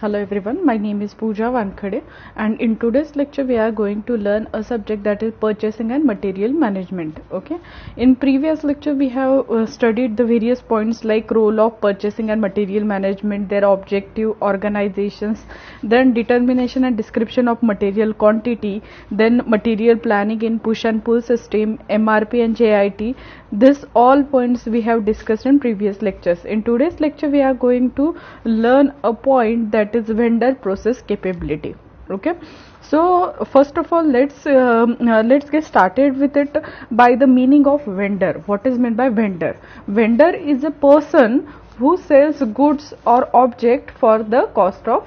Hello everyone, my name is Pooja Wankhade and in today's lecture we are going to learn a subject that is purchasing and material management. Okay, in previous lecture we have studied the various points like role of purchasing and material management, their objective, organizations, then determination and description of material quantity, then material planning in push and pull system, MRP and JIT. This all points we have discussed in previous lectures. In today's lecture we are going to learn a point that is vendor process capability. Okay, so first of all let's get started with it by the meaning of vendor. What is meant by vendor? Vendor is a person who sells goods or object for the cost of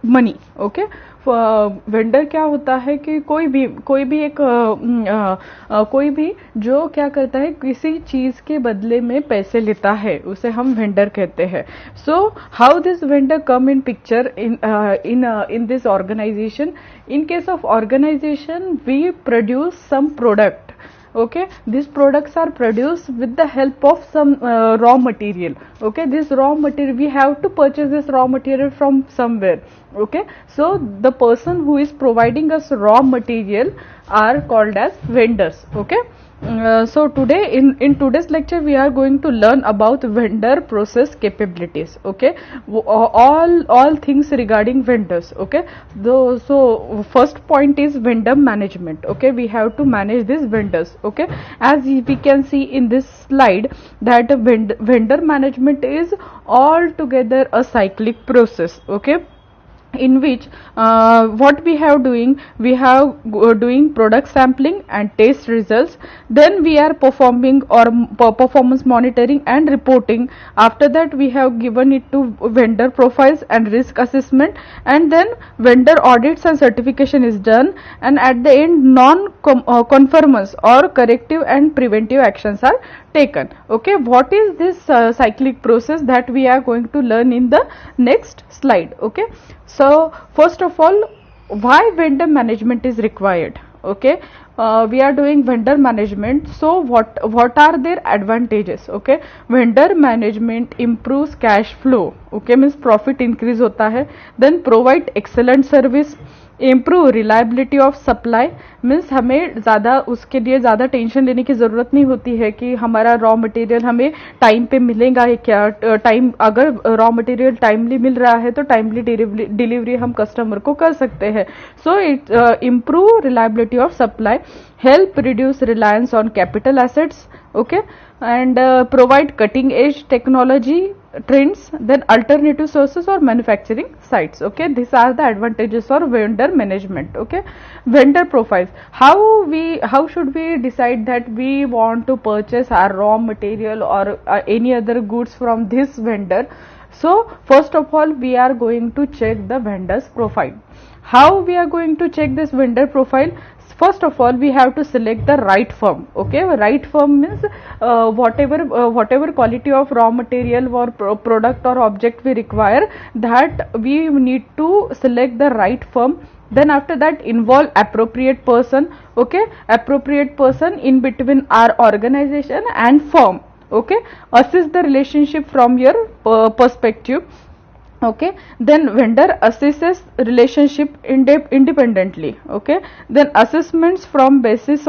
money. Okay, vendor क्या होता है कि कोई भी जो क्या करता है, किसी चीज के बदले में पैसे लेता है, उसे हम वेंडर कहते हैं. So how this vendor come in picture in this organisation? In case of organisation we produce some product. Okay, these products are produced with the help of some raw material. Okay, this raw material we have to purchase this raw material from somewhere. Okay, so the person who is providing us raw material are called as vendors. Okay, so today in today's lecture we are going to learn about vendor process capabilities. Okay, all things regarding vendors. Okay, so first point is vendor management. Okay, we have to manage these vendors. Okay, as we can see in this slide that vendor management is altogether a cyclic process. Okay, in which what we have doing product sampling and test results, then we are performing or performance monitoring and reporting. After that we have given it to vendor profiles and risk assessment, and then vendor audits and certification is done, and at the end non-conformance or corrective and preventive actions are taken. Okay, what is this cyclic process that we are going to learn in the next slide. Okay, so first of all, why vendor management is required? Okay, we are doing vendor management, so what are their advantages? Okay, vendor management improves cash flow. Okay, means profit increase होता है. Then provide excellent service, improve reliability of supply. Means हमें ज़्यादा उसके लिए ज़्यादा tension लेने की ज़रूरत नहीं होती है कि हमारा रॉ मटेरियल हमें टाइम पे मिलेगा है क्या. टाइम, अगर रॉ मटेरियल टाइमली मिल रहा है तो टाइमली डिलीवरी हम कस्टमर को कर सकते हैं. So it improve reliability of supply, help reduce reliance on capital assets. Okay, and provide cutting edge technology trends, then alternative sources or manufacturing sites. Okay, these are the advantages for vendor management. Okay, vendor profiles. How should we decide that we want to purchase our raw material or any other goods from this vendor? So first of all we are going to check the vendor's profile. How we are going to check this vendor profile? First of all we have to select the right firm. Okay, right firm means whatever quality of raw material or product or object we require, that we need to select the right firm. Then after that involve appropriate person. Okay, appropriate person in between our organization and firm. Okay, assess the relationship from your perspective. Okay, then vendor assesses relationship independently. Okay, then assessments from basis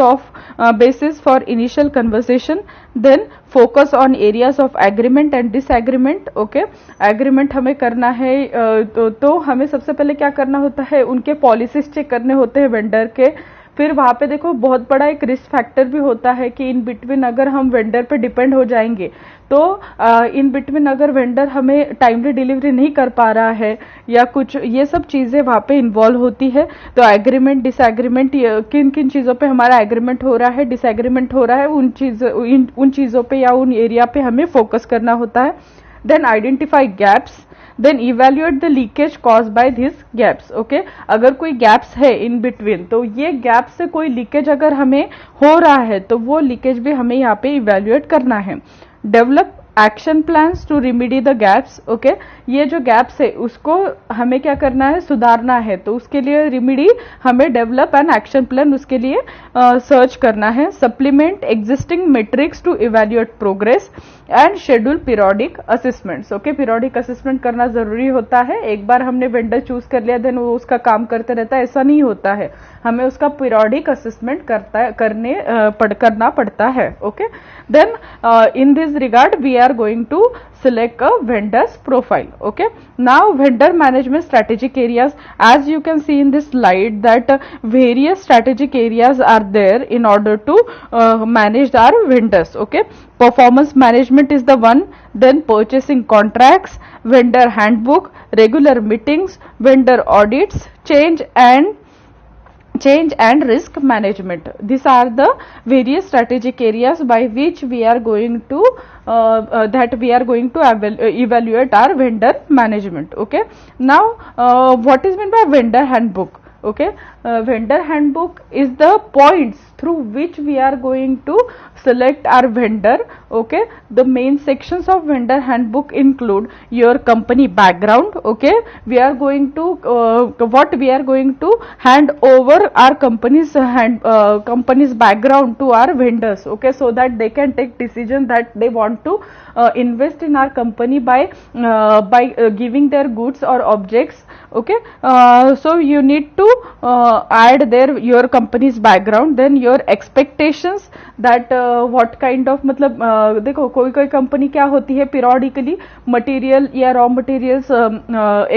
for initial conversation, then focus on areas of agreement and disagreement. Okay, agreement हमें करना है तो हमें सबसे पहले क्या करना होता है, उनके पॉलिसीज चेक करने होते हैं वेंडर के. फिर वहाँ पे देखो बहुत बड़ा एक रिस्क फैक्टर भी होता है कि इन बिटवीन अगर हम वेंडर पे डिपेंड हो जाएंगे तो इन बिटवीन अगर वेंडर हमें टाइमली डिलीवरी नहीं कर पा रहा है या कुछ, ये सब चीज़ें वहाँ पे इन्वॉल्व होती है. तो एग्रीमेंट डिसएग्रीमेंट, किन किन चीज़ों पे हमारा एग्रीमेंट हो रहा है, डिसएग्रीमेंट हो रहा है, उन चीज़ों पे या उन एरिया पे हमें फोकस करना होता है. Then identify gaps, then evaluate the leakage caused by these gaps. Okay, अगर कोई gaps है in between, तो ये gap से कोई लीकेज अगर हमें हो रहा है तो वो लीकेज भी हमें यहाँ पे evaluate करना है. Develop action plans to remedy the gaps. Okay, ये जो गैप्स है उसको हमें क्या करना है, सुधारना है. तो उसके लिए रिमीडी हमें डेवलप एन एक्शन प्लान उसके लिए सर्च करना है. Supplement existing metrics to evaluate progress and schedule periodic assessments. Okay, periodic assessment करना जरूरी होता है. एक बार हमने वेंडर चूज कर लिया देन वो उसका काम करते रहता है, ऐसा नहीं होता है. हमें उसका पीरियोडिक असेसमेंट करना पड़ता है. Okay, then in this regard we are going to select a vendor's profile. Okay, now vendor management strategic areas, as you can see in this slide that various strategic areas are there in order to manage our vendors. Okay, performance management is the one, then purchasing contracts, vendor handbook, regular meetings, vendor audits, change and risk management. These are the various strategic areas by which we are going to evaluate our vendor management. Okay, now what is meant by vendor handbook? Okay, vendor handbook is the points through which we are going to select our vendor. Okay, the main sections of vendor handbook include your company background. Okay, we are going to hand over our company's background to our vendors. Okay, so that they can take decision that they want to invest in our company by giving their goods or objects. Okay, so you need to add there your company's background, then your expectations that what kind of, मतलब देखो कोई company क्या होती है, periodically material या raw materials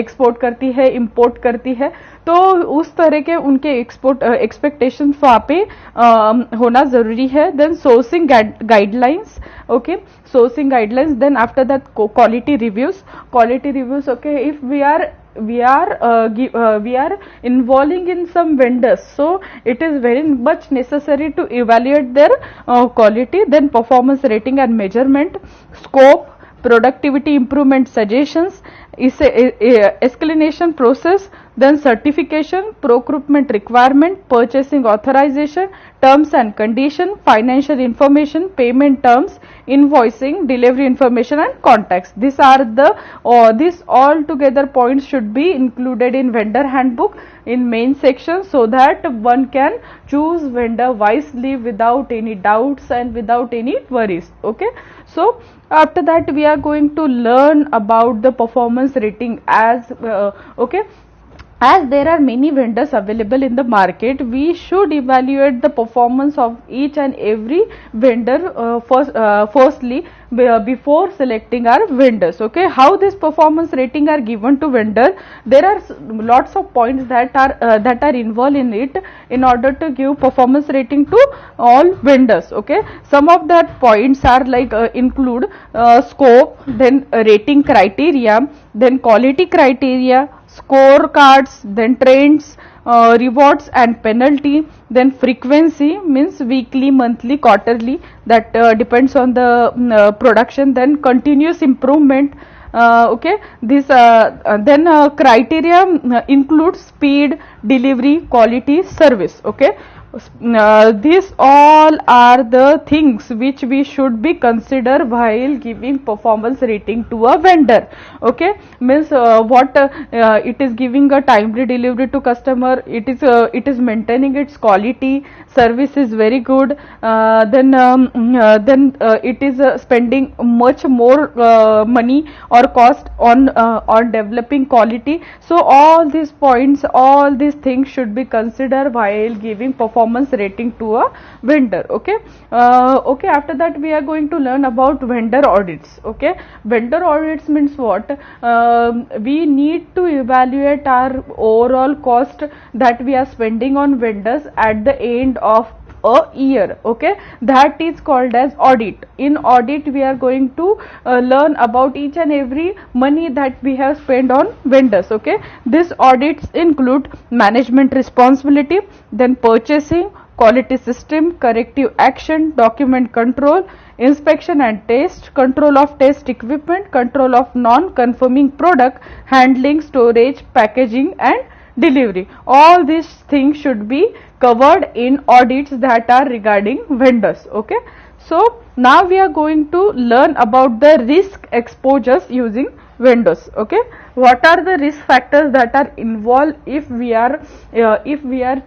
export करती है, import करती है. तो उस तरह के उनके एक्सपेक्टेशंस वहाँ पे होना जरूरी है. Then sourcing guidelines. Okay, sourcing guidelines. Then after that quality reviews. Okay, if we are involving in some vendors, so it is very much necessary to evaluate their quality. Then performance rating and measurement, scope, productivity improvement suggestions, escalation process, then certification, procurement requirement, purchasing authorization, terms and condition, financial information, payment terms, invoicing, delivery information and contacts. These are these all together points should be included in vendor handbook in main section, so that one can choose vendor wisely without any doubts and without any worries. Okay, so after that we are going to learn about the performance rating. As there are many vendors available in the market, we should evaluate the performance of each and every vendor firstly before selecting our vendors. Okay, how this performance rating are given to vendor? There are lots of points that are involved in it in order to give performance rating to all vendors. Okay, some of that points are like include scope, then rating criteria, then quality criteria, scorecards, then trends, rewards and penalty, then frequency means weekly, monthly, quarterly, that depends on the production, then continuous improvement. Okay, this then criteria includes speed, delivery, quality, service. Okay, these all are the things which we should be consider while giving performance rating to a vendor. Okay, means it is giving a timely delivery to customer, it is maintaining its quality, service is very good, then it is spending much more money or cost on developing quality. So all these points, all these things should be considered while giving performance rating to a vendor. Okay, okay, after that we are going to learn about vendor audits. Okay, vendor audits means what? We need to evaluate our overall cost that we are spending on vendors at the end of a year. Okay, that is called as audit. In audit we are going to learn about each and every money that we have spent on vendors. Okay, these audits include management responsibility, then purchasing, quality system, corrective action, document control, inspection and test, control of test equipment, control of non-conforming product, handling, storage, packaging and delivery. All these things should be covered in audits that are regarding vendors. Okay, So now we are going to learn about the risk exposures using vendors. Okay, what are the risk factors that are involved if we are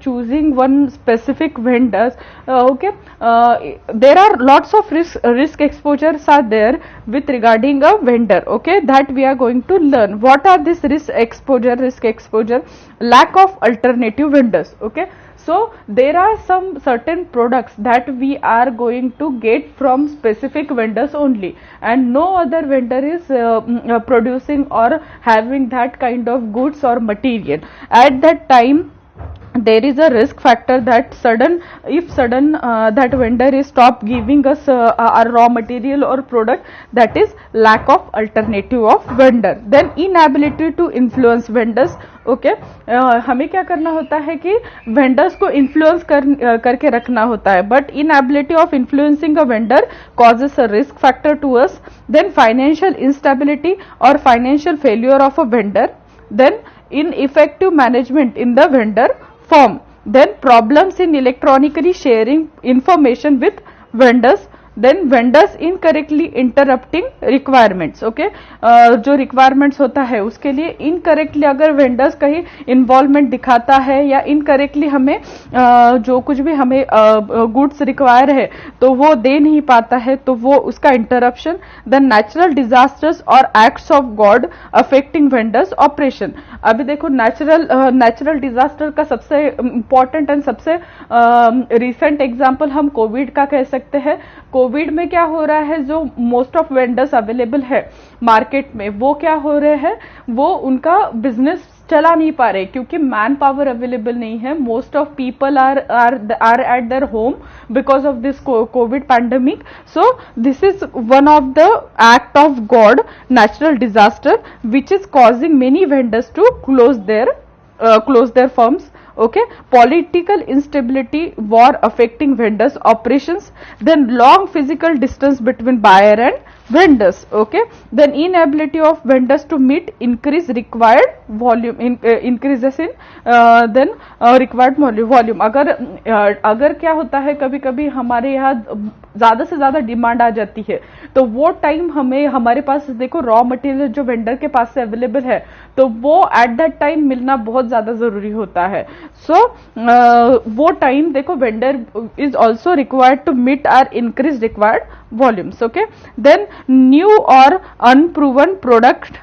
choosing one specific vendors? Okay, there are lots of risk exposures are there with regarding a vendor. Okay, that we are going to learn. What are this risk exposure? Lack of alternative vendors. Okay, so there are some certain products that we are going to get from specific vendors only, and no other vendor is producing or having that kind of goods or material. At that time there is a risk factor that if sudden that vendor is stop giving us our raw material or product, that is lack of alternative of vendor. Then inability to influence vendors. Okay हमें क्या करना होता है कि vendors को influence करके रखना होता है, but inability of influencing a vendor causes a risk factor to us. Then financial instability और financial failure of a vendor. Then ineffective management in the vendor firm. Then problems in electronically sharing information with vendors. Then vendors incorrectly interrupting requirements. Okay, जो requirements होता है उसके लिए incorrectly अगर vendors कहीं involvement दिखाता है या incorrectly हमें जो कुछ भी हमें goods require है तो वो दे नहीं पाता है, तो वो उसका interruption. Then natural disasters or acts of God affecting vendors operation. अभी देखो natural disaster का सबसे important and सबसे recent example हम कोविड का कह सकते हैं. कोविड में क्या हो रहा है, जो मोस्ट ऑफ वेंडर्स अवेलेबल है मार्केट में, वो क्या हो रहे हैं, वो उनका बिजनेस चला नहीं पा रहे क्योंकि मैन पावर अवेलेबल नहीं है. Most of people are at their home because of this COVID pandemic. So this is one of the act of God, natural disaster, which is causing many vendors to close their firms. Okay, political instability, war affecting vendors operations. Then long physical distance between buyer and vendors. Okay, then inability of vendors to meet increase required volume, increases in then required volume. अगर क्या होता है, कभी कभी हमारे यहाँ ज्यादा से ज्यादा डिमांड आ जाती है, तो वो टाइम हमें हमारे पास देखो रॉ मटेरियल जो वेंडर के पास से अवेलेबल है, तो वो एट दैट टाइम मिलना बहुत ज्यादा जरूरी होता है. सो वो टाइम देखो vendor is also required to meet or increase required volumes. Okay, then new और unproven product,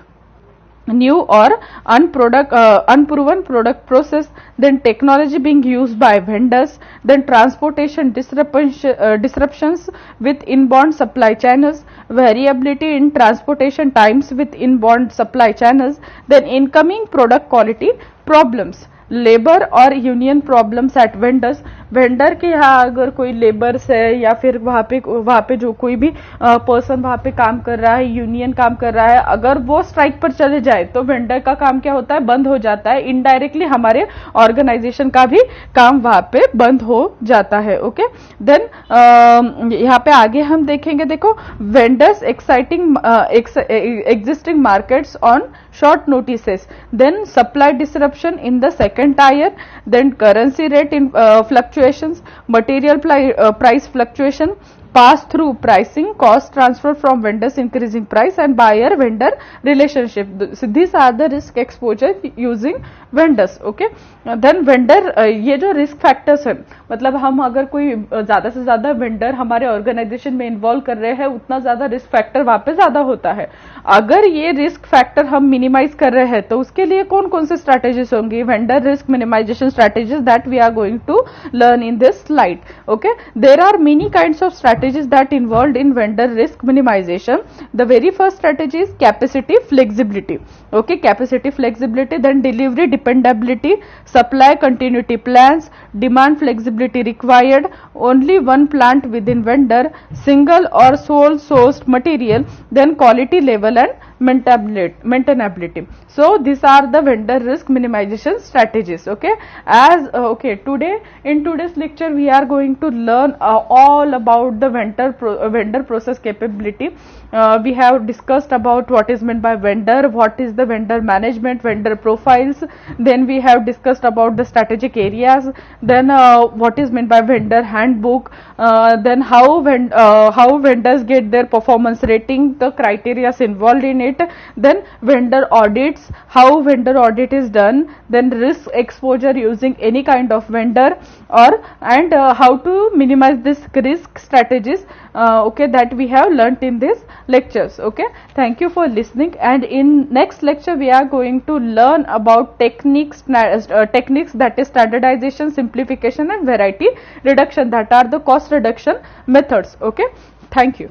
new or unproven product process. Then technology being used by vendors. Then transportation disruptions with inbound supply channels, variability in transportation times with inbound supply channels. Then incoming product quality problems, labour और union problems at vendors. Vendor के यहाँ अगर कोई labours है या फिर वहां पे जो कोई भी पर्सन वहां पे काम कर रहा है, यूनियन काम कर रहा है, अगर वो स्ट्राइक पर चले जाए तो वेंडर का काम क्या होता है, बंद हो जाता है. इनडायरेक्टली हमारे ऑर्गेनाइजेशन का भी काम वहां पे बंद हो जाता है. ओके, देन यहाँ पे आगे हम देखेंगे, देखो vendors exciting existing markets on short notices. Then supply disruption in the second tier. Then currency rate in fluctuations, material price fluctuation, pass through pricing, cost transfer from vendors increasing price, and buyer vendor relationship. So these are the risk exposure using vendors. Okay, then vendor ये जो risk factors है, मतलब हम अगर कोई ज्यादा से ज्यादा वेंडर हमारे ऑर्गेनाइजेशन में इन्वॉल्व कर रहे हैं, उतना ज्यादा रिस्क फैक्टर वहां पे ज्यादा होता है. अगर ये रिस्क फैक्टर हम मिनिमाइज कर रहे हैं तो उसके लिए कौन कौन से स्ट्रैटेजीज होंगी, vendor risk minimisation strategies, that we are going to learn in this slide. Okay, there are many kinds of strategies that involved in vendor risk minimization. The very first strategy is capacity flexibility. Okay, capacity flexibility. Then delivery dependability, supply continuity plans, demand flexibility required, only one plant within vendor, single or sole sourced material, then quality level and maintainability. So these are the vendor risk minimization strategies. Okay, okay, in today's lecture we are going to learn all about the vendor process capability. We have discussed about what is meant by vendor, what is the vendor management, vendor profiles, then we have discussed about the strategic areas, then what is meant by vendor handbook, then how vendors get their performance rating, the criteria involved in it, then vendor audits, how vendor audit is done, then risk exposure using any kind of vendor, and how to minimize this risk strategies, okay, that we have learnt in this lectures. Okay, thank you for listening, and in next lecture we are going to learn about techniques that is standardization, simplification and variety reduction, that are the cost reduction methods. Okay, thank you.